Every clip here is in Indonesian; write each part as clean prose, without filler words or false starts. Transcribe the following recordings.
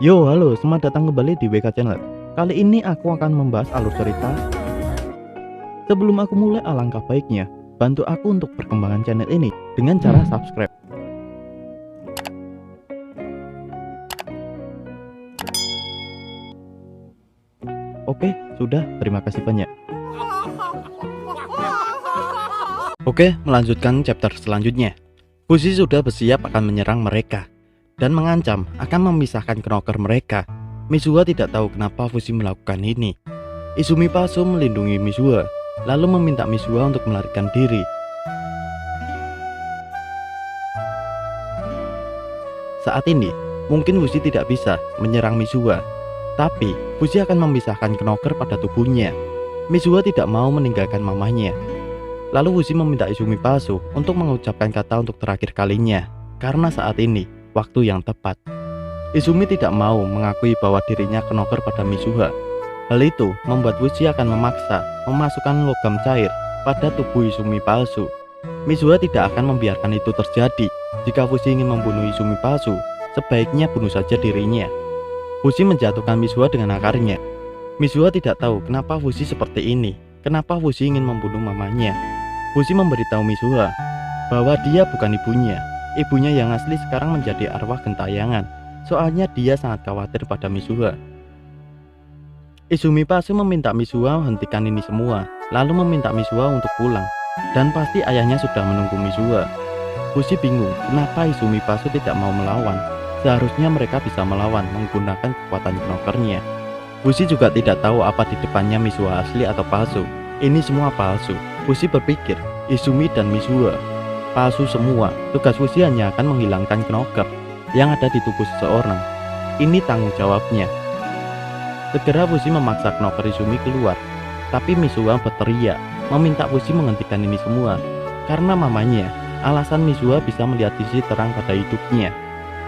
Yo, halo, selamat datang kembali di WK Channel. Kali ini aku akan membahas alur cerita. Sebelum aku mulai, alangkah baiknya bantu aku untuk perkembangan channel ini dengan cara subscribe. Oke, sudah, terima kasih banyak. Oke, melanjutkan chapter selanjutnya. Fushi sudah bersiap akan menyerang mereka dan mengancam akan memisahkan knocker mereka. Mizuha tidak tahu kenapa Fushi melakukan ini. Izumi Pasu melindungi Mizuha, lalu meminta Mizuha untuk melarikan diri. Saat ini, mungkin Fushi tidak bisa menyerang Mizuha, tapi Fushi akan memisahkan knocker pada tubuhnya. Mizuha tidak mau meninggalkan mamanya. Lalu Fushi meminta Izumi Pasu untuk mengucapkan kata untuk terakhir kalinya, karena saat ini waktu yang tepat. Izumi tidak mau mengakui bahwa dirinya knocker pada Mizuha. Hal itu membuat Fushi akan memaksa memasukkan logam cair pada tubuh Izumi palsu. Mizuha tidak akan membiarkan itu terjadi. Jika Fushi ingin membunuh Izumi palsu, sebaiknya bunuh saja dirinya. Fushi menjatuhkan Mizuha dengan akarnya. Mizuha tidak tahu kenapa Fushi seperti ini. Kenapa Fushi ingin membunuh mamanya. Fushi memberitahu Mizuha bahwa dia bukan ibunya. Ibunya yang asli sekarang menjadi arwah gentayangan. Soalnya dia sangat khawatir pada Mizuha. Izumi Pasu meminta Mizuha hentikan ini semua, lalu meminta Mizuha untuk pulang. Dan pasti ayahnya sudah menunggu Mizuha. Fushi bingung kenapa Izumi Pasu tidak mau melawan. Seharusnya mereka bisa melawan menggunakan kekuatan knockernya. Fushi juga tidak tahu apa di depannya Mizuha asli atau palsu. Ini semua palsu. Fushi berpikir Izumi dan Mizuha palsu semua. Tugas Fushi hanya akan menghilangkan knocker yang ada di tubuh seseorang. Ini tanggung jawabnya. Segera Fushi memaksa knocker Izumi keluar, tapi Mizuha berteriak meminta Fushi menghentikan ini semua karena mamanya. Alasan Mizuha bisa melihat sisi terang pada hidupnya.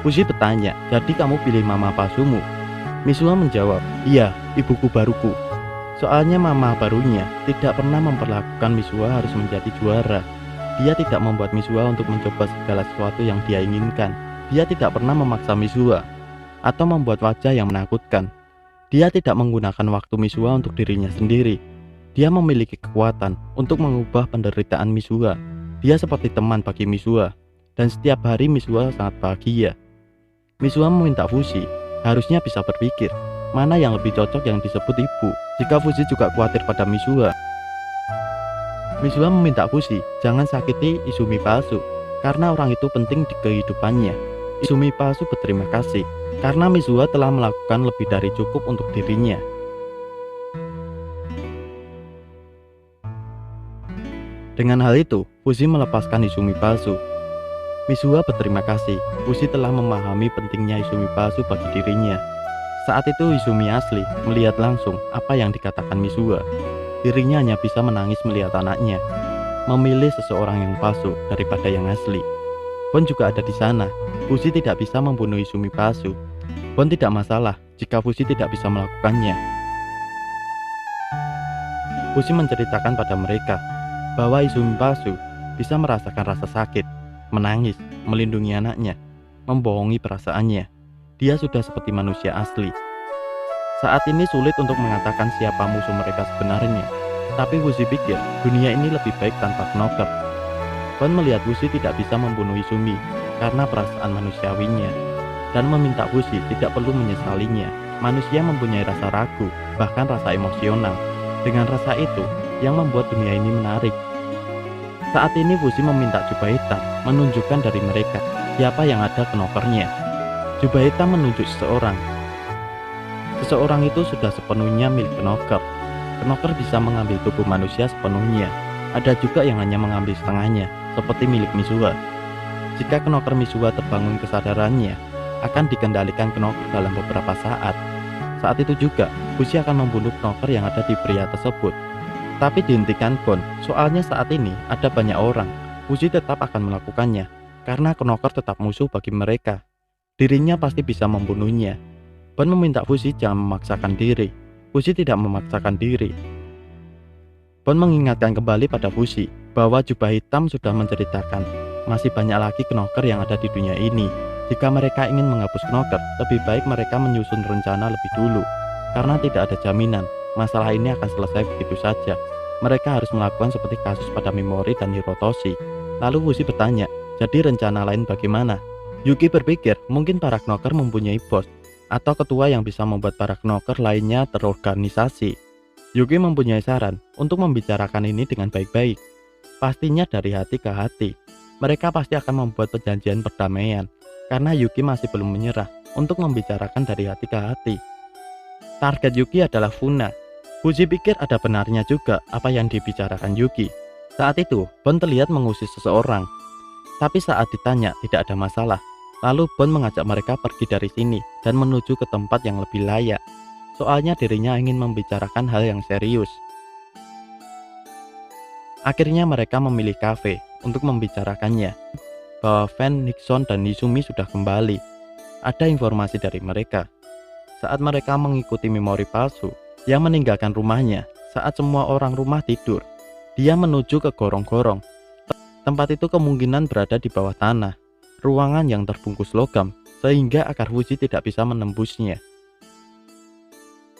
Fushi bertanya, jadi kamu pilih mama palsumu? Mizuha menjawab, iya, ibuku baruku. Soalnya mama barunya tidak pernah memperlakukan Mizuha harus menjadi juara. Dia tidak membuat Mizuha untuk mencoba segala sesuatu yang dia inginkan. Dia tidak pernah memaksa Mizuha atau membuat wajah yang menakutkan. Dia tidak menggunakan waktu Mizuha untuk dirinya sendiri. Dia memiliki kekuatan untuk mengubah penderitaan Mizuha. Dia seperti teman bagi Mizuha, dan setiap hari Mizuha sangat bahagia. Mizuha meminta Fushi harusnya bisa berpikir mana yang lebih cocok yang disebut ibu. Jika Fushi juga khawatir pada Mizuha, Mizuha meminta Fushi jangan sakiti Izumi palsu karena orang itu penting di kehidupannya. Izumi palsu berterima kasih karena Mizuha telah melakukan lebih dari cukup untuk dirinya. Dengan hal itu, Fushi melepaskan Izumi palsu. Mizuha berterima kasih. Fushi telah memahami pentingnya Izumi palsu bagi dirinya. Saat itu Izumi asli melihat langsung apa yang dikatakan Mizuha. Dirinya hanya bisa menangis melihat anaknya memilih seseorang yang palsu daripada yang asli. Bon juga ada di sana. Fushi tidak bisa membunuh Izumi palsu. Bon tidak masalah jika Fushi tidak bisa melakukannya. Fushi menceritakan pada mereka bahwa Izumi palsu bisa merasakan rasa sakit, menangis, melindungi anaknya, membohongi perasaannya. Dia sudah seperti manusia asli. Saat ini sulit untuk mengatakan siapa musuh mereka sebenarnya. Tapi Fushi pikir dunia ini lebih baik tanpa knocker. Bon melihat Fushi tidak bisa membunuh Izumi karena perasaan manusiawinya dan meminta Fushi tidak perlu menyesalinya. Manusia mempunyai rasa ragu, bahkan rasa emosional. Dengan rasa itu yang membuat dunia ini menarik. Saat ini Fushi meminta jubah hitam menunjukkan dari mereka siapa yang ada knockernya. Jubah hitam menunjuk seseorang. Seseorang itu sudah sepenuhnya milik knocker. Knocker bisa mengambil tubuh manusia sepenuhnya. Ada juga yang hanya mengambil setengahnya, seperti milik Mizuha. Jika knocker Mizuha terbangun kesadarannya, akan dikendalikan knocker dalam beberapa saat. Saat itu juga, Fushi akan membunuh knocker yang ada di pria tersebut. Tapi dihentikan Bon, soalnya saat ini ada banyak orang. Fushi tetap akan melakukannya, karena knocker tetap musuh bagi mereka. Dirinya pasti bisa membunuhnya. Bon meminta Fushi jangan memaksakan diri. Fushi tidak memaksakan diri. Bon mengingatkan kembali pada Fushi bahwa jubah hitam sudah menceritakan masih banyak lagi knocker yang ada di dunia ini. Jika mereka ingin menghapus knocker, lebih baik mereka menyusun rencana lebih dulu, karena tidak ada jaminan masalah ini akan selesai begitu saja. Mereka harus melakukan seperti kasus pada Mimori dan Hirotoshi. Lalu Fushi bertanya, jadi rencana lain bagaimana? Yuki berpikir mungkin para knocker mempunyai bos atau ketua yang bisa membuat para knocker lainnya terorganisasi. Yuki mempunyai saran untuk membicarakan ini dengan baik-baik. Pastinya dari hati ke hati. Mereka pasti akan membuat perjanjian perdamaian, karena Yuki masih belum menyerah untuk membicarakan dari hati ke hati. Target Yuki adalah Funa. Fushi pikir ada benarnya juga apa yang dibicarakan Yuki. Saat itu, Bon terlihat mengusir seseorang. Tapi saat ditanya tidak ada masalah. Lalu Bon mengajak mereka pergi dari sini dan menuju ke tempat yang lebih layak. Soalnya dirinya ingin membicarakan hal yang serius. Akhirnya mereka memilih kafe untuk membicarakannya. Bahwa Van, Nixon, dan Izumi sudah kembali. Ada informasi dari mereka. Saat mereka mengikuti Mimori palsu yang meninggalkan rumahnya, saat semua orang rumah tidur, dia menuju ke gorong-gorong. Tempat itu kemungkinan berada di bawah tanah, ruangan yang terbungkus logam, sehingga akar Fushi tidak bisa menembusnya.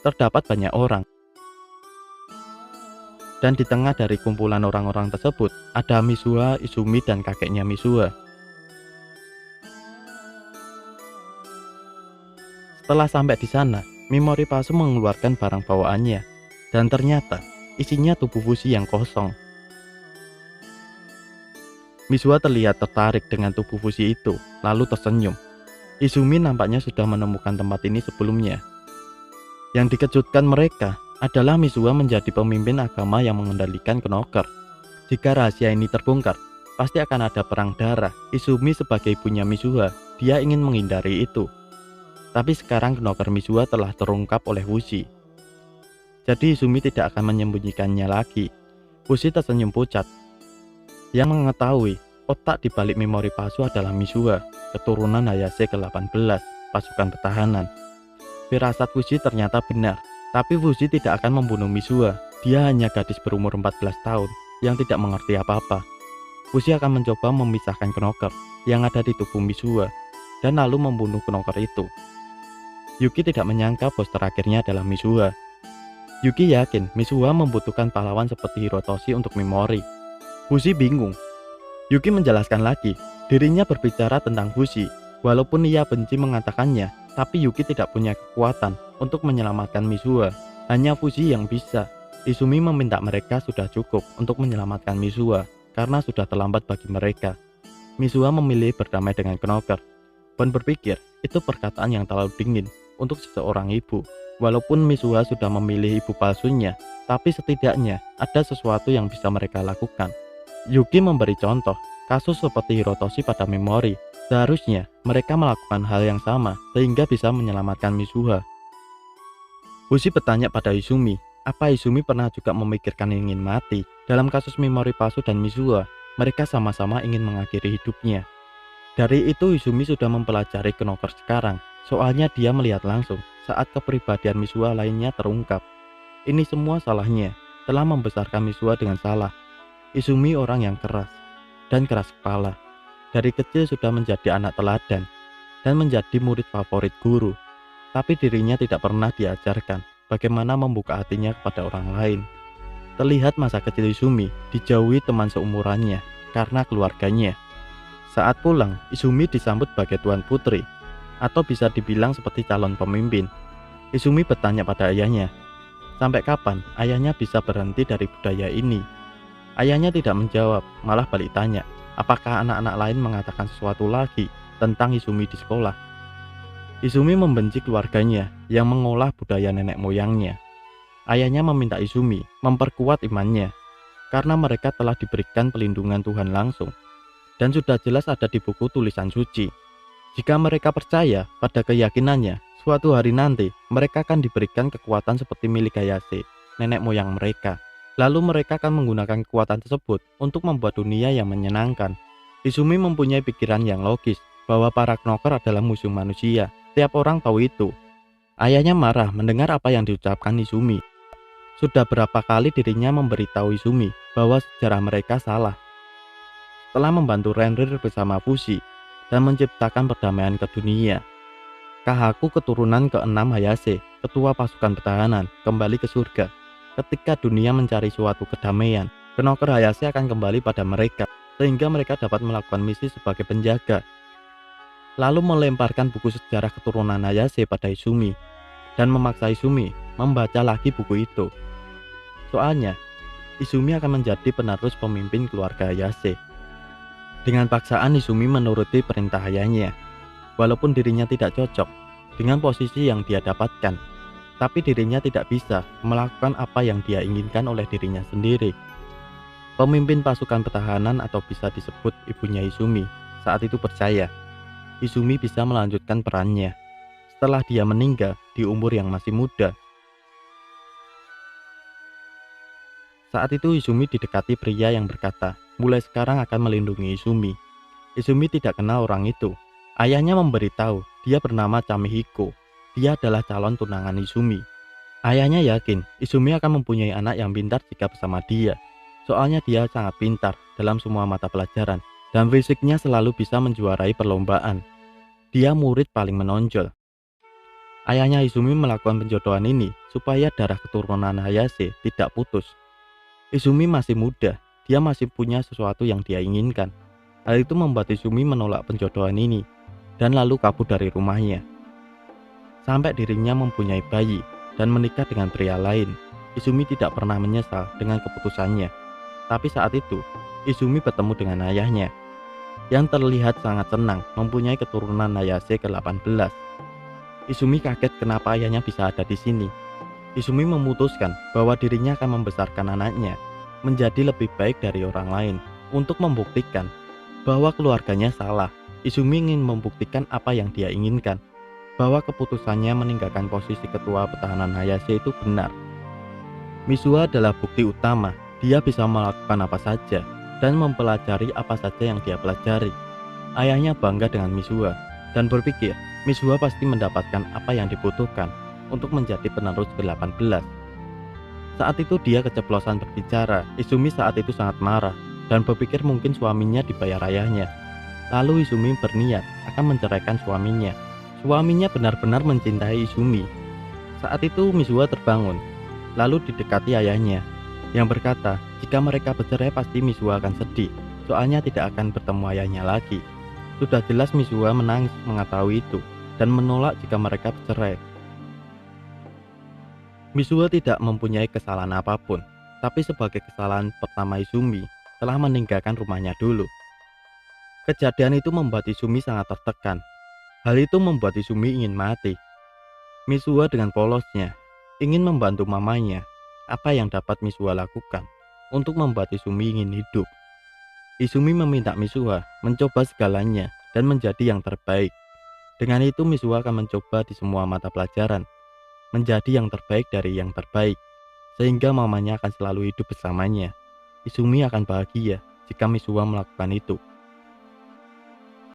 Terdapat banyak orang. Dan di tengah dari kumpulan orang-orang tersebut, ada Mizuha, Izumi, dan kakeknya Mizuha. Setelah sampai di sana, Mimori palsu mengeluarkan barang bawaannya, dan ternyata isinya tubuh Fushi yang kosong. Mizuha terlihat tertarik dengan tubuh Fushi itu, lalu tersenyum. Izumi nampaknya sudah menemukan tempat ini sebelumnya. Yang dikejutkan mereka adalah Mizuha menjadi pemimpin agama yang mengendalikan knocker. Jika rahasia ini terbongkar, pasti akan ada perang darah. Izumi sebagai ibunya Mizuha, dia ingin menghindari itu. Tapi sekarang knocker Mizuha telah terungkap oleh Fushi. Jadi Izumi tidak akan menyembunyikannya lagi. Fushi tersenyum pucat. Yang mengetahui otak di balik Mimori palsu adalah Mizuha, keturunan Hayase ke-18, pasukan pertahanan. Firasat Fushi ternyata benar, tapi Fushi tidak akan membunuh Mizuha. Dia hanya gadis berumur 14 tahun yang tidak mengerti apa-apa. Fushi akan mencoba memisahkan knocker yang ada di tubuh Mizuha dan lalu membunuh knocker itu. Yuki tidak menyangka bos terakhirnya adalah Mizuha. Yuki yakin Mizuha membutuhkan pahlawan seperti Hirotoshi untuk Mimori. Fushi bingung. Yuki menjelaskan lagi, dirinya berbicara tentang Fushi. Walaupun ia benci mengatakannya, tapi Yuki tidak punya kekuatan untuk menyelamatkan Mizuha. Hanya Fushi yang bisa. Izumi meminta mereka sudah cukup untuk menyelamatkan Mizuha, karena sudah terlambat bagi mereka. Mizuha memilih berdamai dengan knocker. Bon berpikir, itu perkataan yang terlalu dingin untuk seseorang ibu. Walaupun Mizuha sudah memilih ibu palsunya, tapi setidaknya ada sesuatu yang bisa mereka lakukan. Yuki memberi contoh, kasus seperti Hirotoshi pada Mimori. Seharusnya mereka melakukan hal yang sama sehingga bisa menyelamatkan Mizuha. Fushi bertanya pada Izumi, apa Izumi pernah juga memikirkan ingin mati? Dalam kasus Mimori palsu dan Mizuha, mereka sama-sama ingin mengakhiri hidupnya. Dari itu Izumi sudah mempelajari knocker sekarang, soalnya dia melihat langsung saat kepribadian Mizuha lainnya terungkap. Ini semua salahnya, telah membesarkan Mizuha dengan salah. Izumi orang yang keras dan keras kepala. Dari kecil sudah menjadi anak teladan dan menjadi murid favorit guru. Tapi dirinya tidak pernah diajarkan bagaimana membuka hatinya kepada orang lain. Terlihat masa kecil Izumi dijauhi teman seumurannya karena keluarganya. Saat pulang, Izumi disambut sebagai tuan putri, atau bisa dibilang seperti calon pemimpin. Izumi bertanya pada ayahnya, sampai kapan ayahnya bisa berhenti dari budaya ini? Ayahnya tidak menjawab, malah balik tanya, apakah anak-anak lain mengatakan sesuatu lagi tentang Izumi di sekolah? Izumi membenci keluarganya yang mengolah budaya nenek moyangnya. Ayahnya meminta Izumi memperkuat imannya, karena mereka telah diberikan pelindungan Tuhan langsung. Dan sudah jelas ada di buku tulisan suci. Jika mereka percaya pada keyakinannya, suatu hari nanti mereka akan diberikan kekuatan seperti milik Hayase, nenek moyang mereka. Lalu mereka akan menggunakan kekuatan tersebut untuk membuat dunia yang menyenangkan. Izumi mempunyai pikiran yang logis bahwa para knocker adalah musuh manusia. Tiap orang tahu itu. Ayahnya marah mendengar apa yang diucapkan Izumi. Sudah berapa kali dirinya memberitahu Izumi bahwa sejarah mereka salah. Setelah membantu Renrir bersama Fushi dan menciptakan perdamaian ke dunia. Kahaku keturunan ke-6 Hayase, ketua pasukan pertahanan, kembali ke surga. Ketika dunia mencari suatu kedamaian, Knocker Hayase akan kembali pada mereka, sehingga mereka dapat melakukan misi sebagai penjaga. Lalu melemparkan buku sejarah keturunan Hayase pada Izumi, dan memaksa Izumi membaca lagi buku itu. Soalnya, Izumi akan menjadi penerus pemimpin keluarga Hayase. Dengan paksaan Izumi menuruti perintah ayahnya, walaupun dirinya tidak cocok dengan posisi yang dia dapatkan, tapi dirinya tidak bisa melakukan apa yang dia inginkan oleh dirinya sendiri. Pemimpin pasukan pertahanan atau bisa disebut ibunya Izumi saat itu percaya Izumi bisa melanjutkan perannya setelah dia meninggal di umur yang masih muda. Saat itu Izumi didekati pria yang berkata, mulai sekarang akan melindungi Izumi. Izumi tidak kenal orang itu. Ayahnya memberitahu dia bernama Kamihiko. Dia adalah calon tunangan Izumi. Ayahnya yakin Izumi akan mempunyai anak yang pintar jika bersama dia. Soalnya dia sangat pintar dalam semua mata pelajaran dan fisiknya selalu bisa menjuarai perlombaan. Dia murid paling menonjol. Ayahnya Izumi melakukan penjodohan ini supaya darah keturunan Hayase tidak putus. Izumi masih muda, dia masih punya sesuatu yang dia inginkan. Hal itu membuat Izumi menolak penjodohan ini dan lalu kabur dari rumahnya. Sampai dirinya mempunyai bayi dan menikah dengan pria lain, Izumi tidak pernah menyesal dengan keputusannya. Tapi saat itu, Izumi bertemu dengan ayahnya, yang terlihat sangat senang mempunyai keturunan Hayase ke-18. Izumi kaget kenapa ayahnya bisa ada di sini. Izumi memutuskan bahwa dirinya akan membesarkan anaknya menjadi lebih baik dari orang lain untuk membuktikan bahwa keluarganya salah. Izumi ingin membuktikan apa yang dia inginkan, bahwa keputusannya meninggalkan posisi ketua pertahanan Hayase itu benar. Misuha adalah bukti utama, dia bisa melakukan apa saja dan mempelajari apa saja yang dia pelajari. Ayahnya bangga dengan Misuha dan berpikir Misuha pasti mendapatkan apa yang dibutuhkan untuk menjadi penerus ke-18. Saat itu dia keceplosan berbicara. Izumi saat itu sangat marah dan berpikir mungkin suaminya dibayar ayahnya. Lalu Izumi berniat akan menceraikan suaminya. Suaminya benar-benar mencintai Izumi. Saat itu Misuha terbangun, lalu didekati ayahnya, yang berkata jika mereka bercerai pasti Misuha akan sedih, soalnya tidak akan bertemu ayahnya lagi. Sudah jelas Misuha menangis mengetahui itu dan menolak jika mereka bercerai. Misuha tidak mempunyai kesalahan apapun, tapi sebagai kesalahan pertama Izumi telah meninggalkan rumahnya dulu. Kejadian itu membuat Izumi sangat tertekan. Hal itu membuat Izumi ingin mati. Misuha dengan polosnya ingin membantu mamanya. Apa yang dapat Misuha lakukan untuk membuat Izumi ingin hidup? Izumi meminta Misuha mencoba segalanya dan menjadi yang terbaik. Dengan itu Misuha akan mencoba di semua mata pelajaran, menjadi yang terbaik dari yang terbaik, sehingga mamanya akan selalu hidup bersamanya. Izumi akan bahagia jika Misuha melakukan itu.